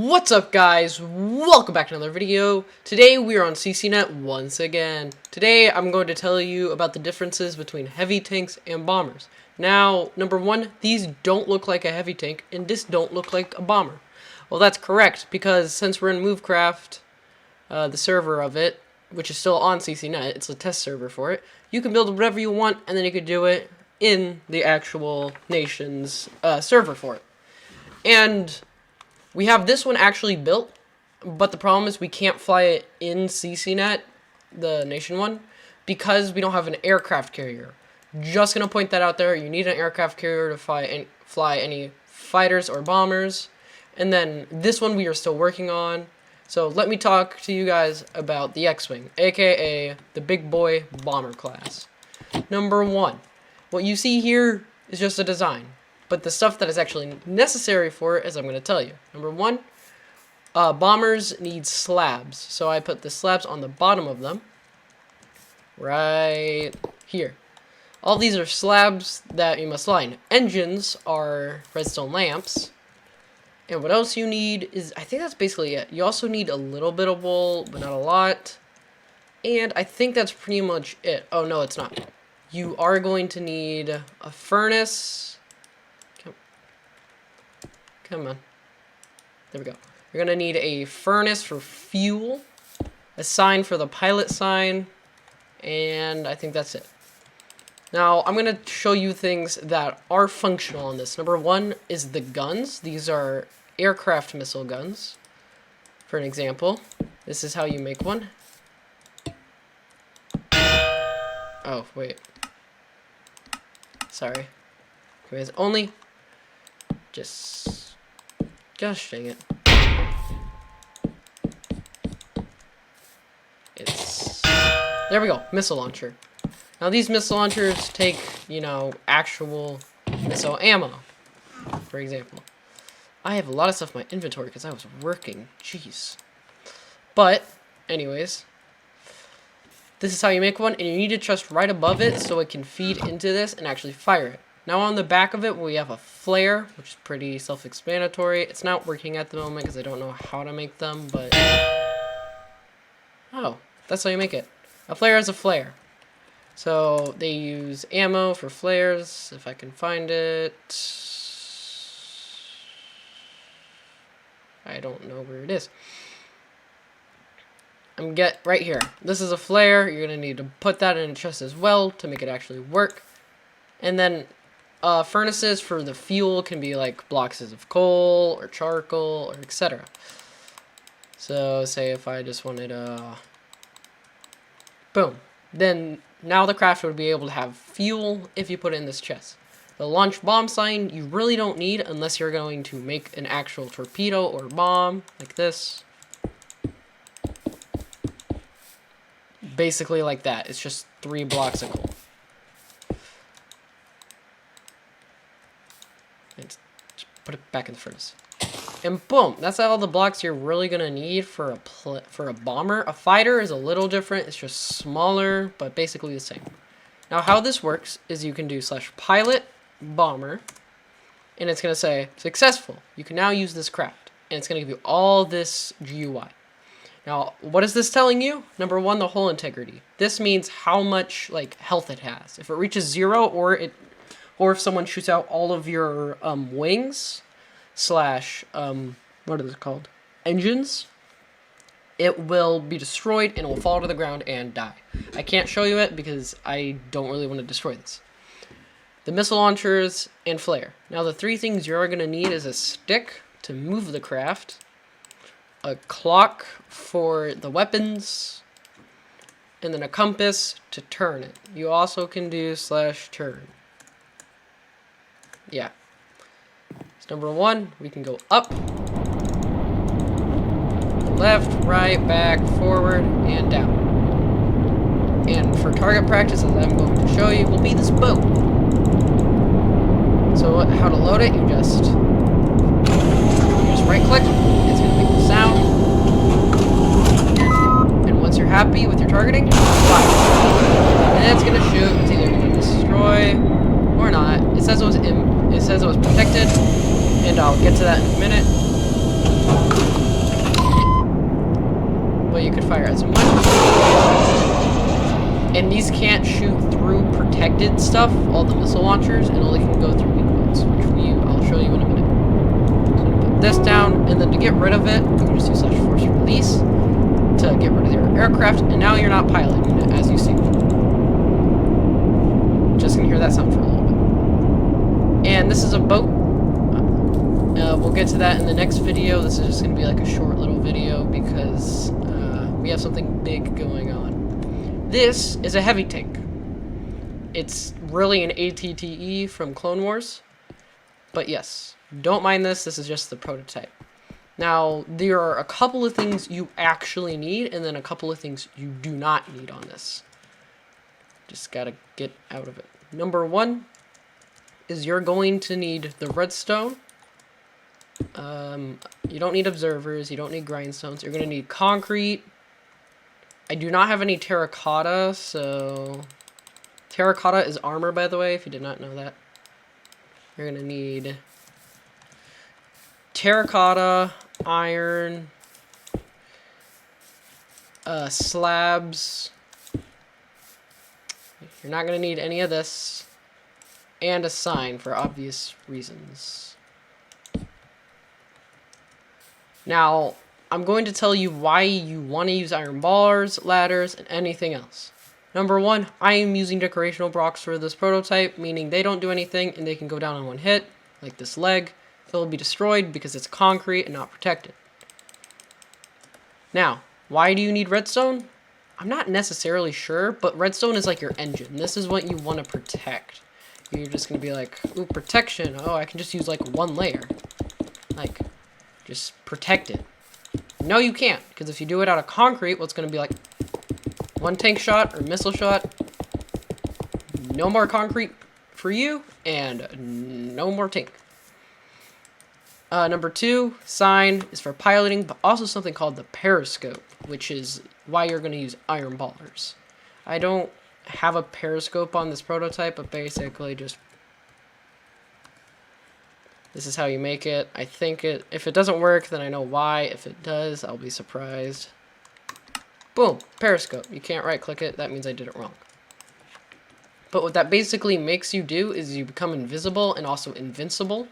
What's up, guys? Welcome back to another video. Today we are on CCnet once again. Today I'm going to tell you about the differences between heavy tanks and bombers. Now, number one, these don't look like a heavy tank and this don't look like a bomber. Well, that's correct because since we're in Movecraft, the server of it, which is still on CCnet, it's a test server for it, you can build whatever you want and then you can do it in the actual nation's server for it. And we have this one actually built, but the problem is we can't fly it in CCnet, the nation one, because we don't have an aircraft carrier. Just gonna point that out there. You need an aircraft carrier to fly any fighters or bombers. And then this one we are still working on. So let me talk to you guys about the X-Wing, aka the big boy bomber class. Number one, what you see here is just a design. But the stuff that is actually necessary for it is I'm going to tell you. Number one, bombers need slabs. So I put the slabs on the bottom of them. Right here. All these are slabs that you must line. Engines are redstone lamps. And what else you need is, I think that's basically it. You also need a little bit of wool, but not a lot. And I think that's pretty much it. Oh, no, it's not. You are going to need a furnace. Come on. There we go. You're going to need a furnace for fuel, a sign for the pilot sign, and I think that's it. Now, I'm going to show you things that are functional on this. Number one is the guns. These are aircraft missile guns. For an example, this is how you make one. Oh, wait. Sorry. Anyways, only... Gosh dang it. There we go, missile launcher. Now these missile launchers take, you know, actual missile ammo. For example. I have a lot of stuff in my inventory because I was working. Jeez. But, anyways. This is how you make one, and you need to trust right above it so it can feed into this and actually fire it. Now on the back of it, we have a flare, which is pretty self-explanatory. It's not working at the moment because I don't know how to make them, but... Oh, that's how you make it. A flare is a flare. So they use ammo for flares, if I can find it. I don't know where it is. Right here. This is a flare. You're going to need to put that in a chest as well to make it actually work. And then... furnaces for the fuel can be like blocks of coal or charcoal or etc. So say if I just wanted boom, then now the crafter would be able to have fuel if you put it in this chest. The launch bomb sign you really don't need unless you're going to make an actual torpedo or bomb like this. Basically like that. It's just 3 blocks of coal. Just put it back in the furnace. And boom, that's all the blocks you're really going to need for a bomber. A fighter is a little different. It's just smaller, but basically the same. Now how this works is you can do /pilot bomber, and it's going to say successful. You can now use this craft, and it's going to give you all this GUI. Now, what is this telling you? Number one, the hull integrity. This means how much like health it has. If it reaches 0 or if someone shoots out all of your wings / what is it called? Engines, it will be destroyed and it will fall to the ground and die. I can't show you it because I don't really want to destroy this. The missile launchers and flare. Now the 3 things you're going to need is a stick to move the craft, a clock for the weapons, and then a compass to turn it. You also can do /turn. Yeah. So number one, we can go up, left, right, back, forward, and down. And for target practice, as I'm going to show you, will be this boat. So how to load it, you just right click, it's going to make the sound. And once you're happy with your targeting, fire. And then it's going to shoot. It's either going to destroy or not. It says it was protected, and I'll get to that in a minute. you could fire as much. And these can't shoot through protected stuff, all the missile launchers, and only can go through weak points, which I'll show you in a minute. So I'm gonna put this down, and then to get rid of it, you can just use /force release to get rid of your aircraft, and now you're not piloting it as you see. Just gonna hear that sound for a little bit. And this is a boat. We'll get to that in the next video. This is just gonna be like a short little video because we have something big going on. This is a heavy tank. It's really an ATTE from Clone Wars. But yes, don't mind this. This is just the prototype. Now, there are a couple of things you actually need, and then a couple of things you do not need on this. Just gotta get out of it. Number one is you're going to need the redstone. You don't need observers. You don't need grindstones. You're gonna need concrete. I do not have any terracotta, so... Terracotta is armor, by the way, if you did not know that. You're gonna need terracotta, iron, slabs. You're not gonna need any of this. And a sign for obvious reasons. Now, I'm going to tell you why you want to use iron bars, ladders, and anything else. Number one, I am using decorational blocks for this prototype, meaning they don't do anything and they can go down in one hit, like this leg. It will be destroyed because it's concrete and not protected. Now, why do you need redstone? I'm not necessarily sure, but redstone is like your engine. This is what you want to protect. You're just going to be like, ooh, protection. Oh, I can just use like one layer. Like, just protect it. No, you can't, because if you do it out of concrete, what's going to be like one tank shot or missile shot, no more concrete for you, and no more tank. Number two, sign is for piloting, but also something called the periscope, which is why you're going to use iron ballers. I don't have a periscope on this prototype, but basically just this is how you make it. I think if it doesn't work, then I know why. If it does, I'll be surprised. Boom, periscope. You can't right click it. That means I did it wrong. But what that basically makes you do is you become invisible and also invincible.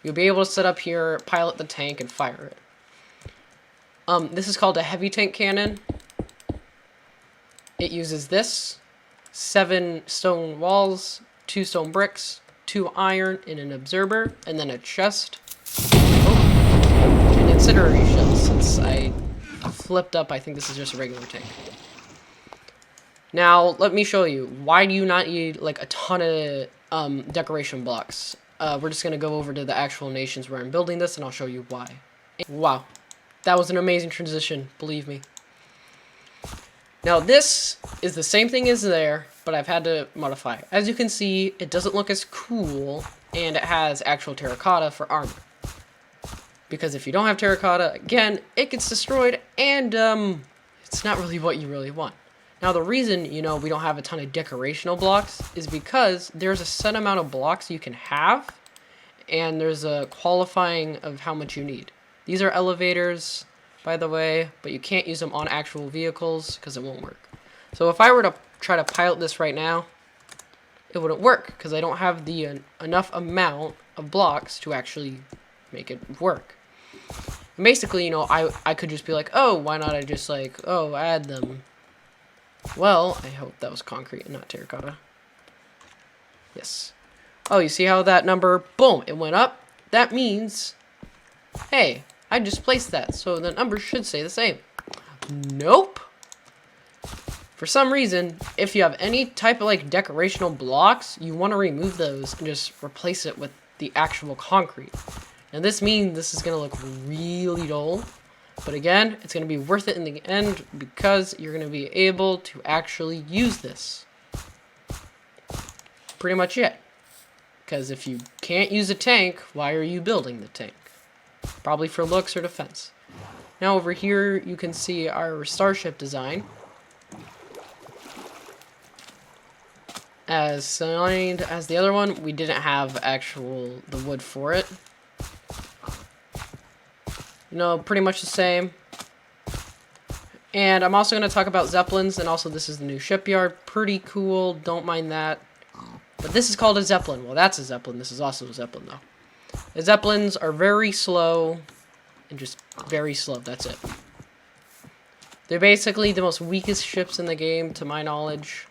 You'll be able to set up here, pilot the tank, and fire it. This is called a heavy tank cannon. It uses this, 7 stone walls, 2 stone bricks, 2 iron, and an observer, and then a chest. Oh, an incendiary shell. Since I flipped up, I think this is just a regular tank. Now, let me show you. Why do you not need like a ton of decoration blocks? We're just going to go over to the actual nations where I'm building this, and I'll show you why. Wow. That was an amazing transition, believe me. Now, this is the same thing as there, but I've had to modify it. As you can see, it doesn't look as cool, and it has actual terracotta for armor. Because if you don't have terracotta, again, it gets destroyed, and it's not really what you really want. Now, the reason, we don't have a ton of decorational blocks is because there's a set amount of blocks you can have, and there's a qualifying of how much you need. These are elevators, by the way, but you can't use them on actual vehicles because it won't work. So if I were to try to pilot this right now, it wouldn't work because I don't have the enough amount of blocks to actually make it work. And basically, I could just be like, oh, why not I just add them. Well, I hope that was concrete and not terracotta. Yes. Oh, you see how that number, boom, it went up? That means, hey, I just placed that, so the number should stay the same. Nope. For some reason, if you have any type of decorational blocks, you want to remove those and just replace it with the actual concrete. Now this means this is going to look really dull, but again, it's going to be worth it in the end because you're going to be able to actually use this. Pretty much it. Because if you can't use a tank, why are you building the tank? Probably for looks or defense. Now over here, you can see our starship design. As signed as the other one, we didn't have the wood for it. Pretty much the same. And I'm also going to talk about Zeppelins, and also this is the new shipyard. Pretty cool, don't mind that. But this is called a Zeppelin. Well, that's a Zeppelin. This is also a Zeppelin, though. The Zeppelins are very slow, and just very slow, that's it. They're basically the most weakest ships in the game, to my knowledge.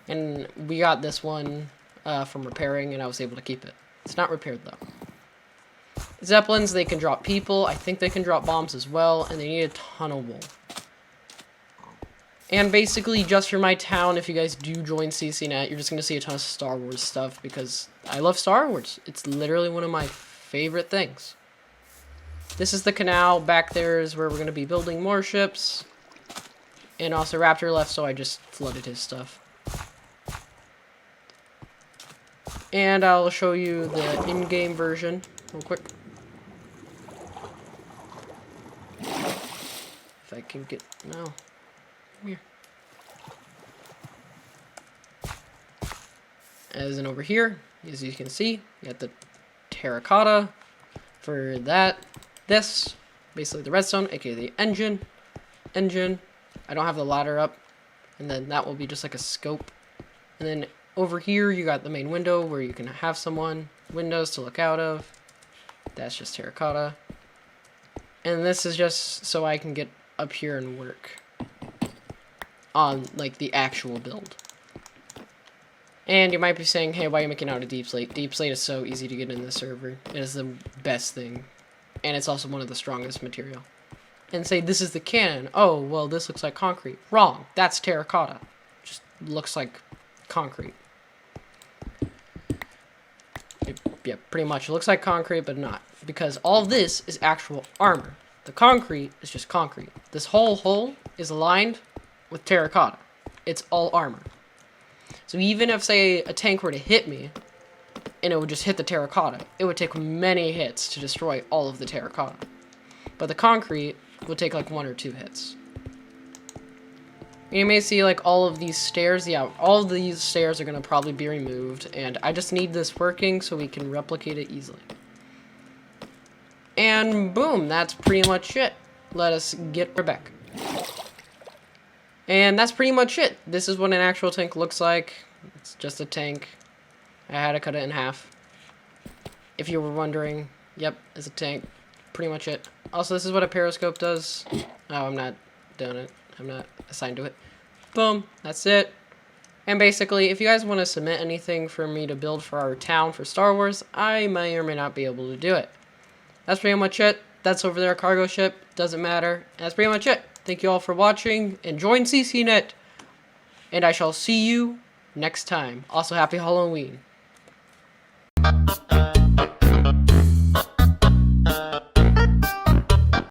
And we got this one from repairing, and I was able to keep it. It's not repaired, though. Zeppelins, they can drop people. I think they can drop bombs as well, and they need a ton of wool. And basically, just for my town, if you guys do join CCnet, you're just going to see a ton of Star Wars stuff, because I love Star Wars. It's literally one of my favorite things. This is the canal. Back there is where we're going to be building more ships. And also Raptor left, so I just flooded his stuff. And I'll show you the in-game version real quick. If I can get... No. Come here. As in over here, as you can see, you got the terracotta for that. This, basically the redstone, aka the engine. I don't have the ladder up. And then that will be just like a scope. And then over here, you got the main window where you can have windows to look out of. That's just terracotta. And this is just so I can get up here and work on like the actual build. And you might be saying, hey, why are you making out a deep slate? Deep slate is so easy to get in the server. It is the best thing. And it's also one of the strongest material. And say, this is the cannon. Oh, well, this looks like concrete. Wrong. That's terracotta. Just looks like concrete. Yeah, pretty much. It looks like concrete, but not. Because all of this is actual armor. The concrete is just concrete. This whole hole is aligned with terracotta. It's all armor. So even if, say, a tank were to hit me, and it would just hit the terracotta, it would take many hits to destroy all of the terracotta. But the concrete would take like 1 or 2 hits. You may see like all of these stairs. Yeah, all of these stairs are going to probably be removed. And I just need this working so we can replicate it easily. And boom, that's pretty much it. Let us get back. And that's pretty much it. This is what an actual tank looks like. It's just a tank. I had to cut it in half. If you were wondering, yep, it's a tank. Pretty much it. Also, this is what a periscope does. Oh, I'm not doing it. I'm not assigned to it. Boom, that's it. And basically, if you guys want to submit anything for me to build for our town for Star Wars, I may or may not be able to do it. That's pretty much it. That's over there, cargo ship. Doesn't matter. And that's pretty much it. Thank you all for watching, and join CCnet. And I shall see you next time. Also, happy Halloween.